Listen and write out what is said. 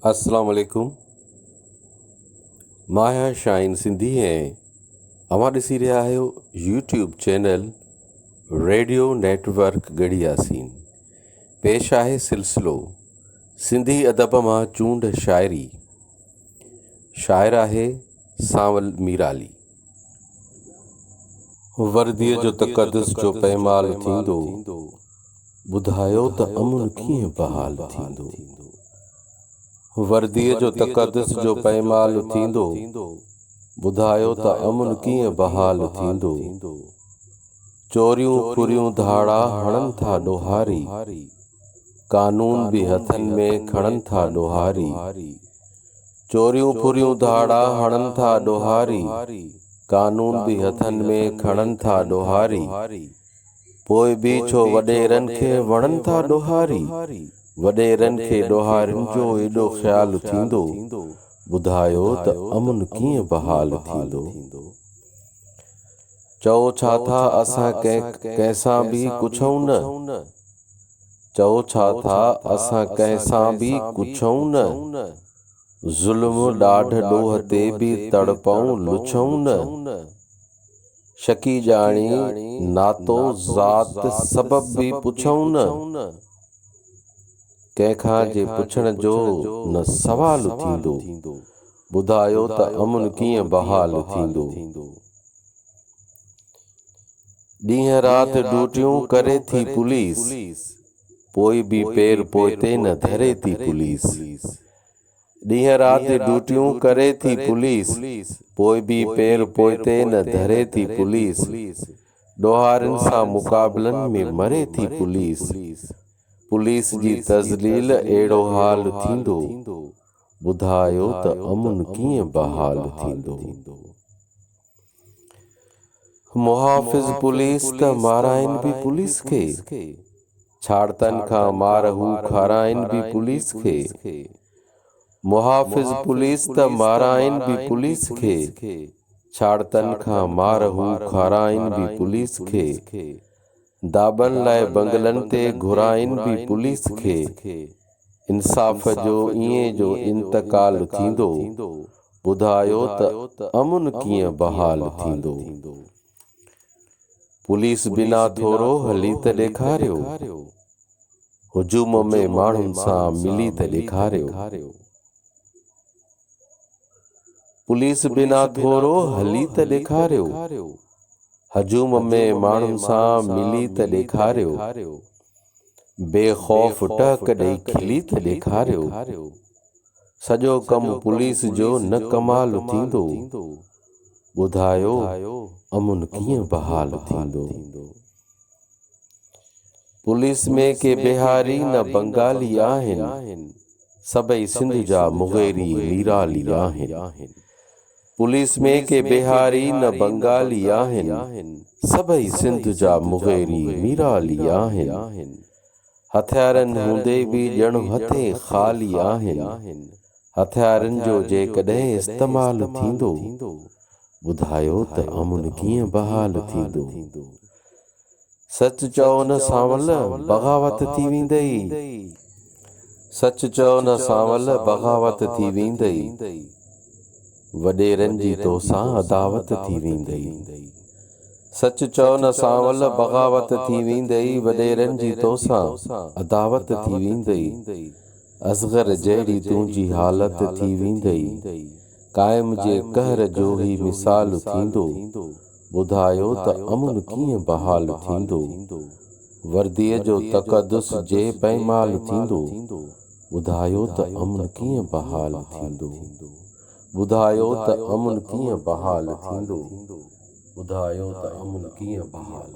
अस्सलाम वालेकुम। मां आहियां शाहीन सिंधी ऐं अवां ॾिसी रहिया आहियो यूट्यूब चैनल रेडियो नेटवर्क गढ़ी यासीन। पेश आहे सिलसिलो सिंधी अदब मां चूंड शाइरी। शाइर आहे सांवल मीराली। वर्दीअ जो तक़दस जो पैमाल थींदो, ॿुधायो त अमुन कीअं बहाल थींदो। वर्दीअ जो तक़दस जो पैमाल थींदो, ॿुधायो त अमुन कीअं बहाल थींदो। चोरियूं फुरियूं धाड़ा हणनि था ॾोहारी, कानून बि हथनि में खणनि था ॾोहारी। चोरियूं फुरियूं धाड़ा हणनि था ॾोहारी, कानून बि हथनि में खणनि था ॾोहारी। पोइ बि छो वॾेरनि खे वणनि था ॾोहारी, वॾेरनि खे ॾोहारियुनि जो एॾो ख़्यालु थींदो, ॿुधायो त अमुन कीअं बहाल थींदो। चओ छा था असां कंहिंसां बि कुछऊं न, चओ छा था असां कंहिंसां बि कुछऊं न। ज़ुल्म ॾाढ ॾोह ते बि तड़पऊं लुछऊं न। शकी ॼाणी नातो ज़ात सबब बि पुछऊं न। कंहिंखां जे पुछण जो न सवाल थींदो, ॿुधायो त अमुन कीअं बहाल थींदो। ॾींहं राति ड्यूटियूं करे थी पुलिस, पोइ बि पेर पोइते न धरे थी पुलिस। ॾींहं राति ड्यूटियूं करे थी पुलिस, पोइ बि पेर पोइते न धरे थी पुलिस। ॾोहारियुनि सां मुक़ाबलनि में मरे थी पुलिस। पुलिस जी तज़लील अहिड़ो हाल थींदो, ॿुधायो त अमुन कीअं बहाल थींदो। मुहाफ़िज़ पुलिस त माराइनि बि पुलिस खे, छाड़तनि खां मार हू खाराइनि बि पुलिस खे। मुहाफ़िज़ पुलिस त माराइनि बि पुलिस खे, छाड़तनि खां मार हू खाराइनि बि पुलिस खे। दाबनि लाइ बंगलनि ते घुराइनि बि पुलिस खे। इंसाफ़ जो ईअं जो इंतकाल थींदो, ॿुधायो त अमुन कीअं बहाल थींदो। पुलिस बिना थोरो हली त ॾेखारियो, हुजूम में माण्हुनि सां मिली त ॾेखारियो। पुलिस बिना थोरो हली त ॾेखारियो, हजूम में माण्हुनि सां मिली त ॾेखारियो। बेखौफ़ टहक ॾेई खिली त ॾेखारियो। सॼो कमु पुलिस जो न कमाल थींदो, ॿुधायो अमुन कीअं बहाल थींदो। पुलिस में के बिहारी न बंगाली आहिनि, सभई सिंध जा मुग़ैरी मीराली आहिनि। पुलिस में के बिहारी न बंगाली आहिनि, सभई सिंध जा मुग़ैरी मीराली आहिनि। हथियारनि हूंदे बि ॼण हथे ख़ाली आहिनि, हथियारनि जो जेकॾहिं इस्तेमाल थींदो, ॿुधायो त अमुन कीअं बहाल थींदो। सच चओ न सांवल बग़ावत थी वेंदई, सच चओ न सांवल बग़ावत थी वेंदई। वॾेरनि जी तोसां अदावत थी वेंदई। सच चओ न सांवल बग़ावत थी वेंदई, वॾेरनि जी तोसां अदावत थी वेंदई। असग़र जहिड़ी तुंहिंजी हालत थी वेंदई, क़ाइम जे कहर जो ही मिसाल थींदो, ॿुधायो त अमुन कीअं बहाल थींदो। वर्दीअ जो तक़दस जे पैमाल थींदो, ॿुधायो त अमुन कीअं बहाल थींदो। ॿुधायो त अमुन कीअं बहाल थींदो, ॿुधायो त अमुन कीअं बहाल।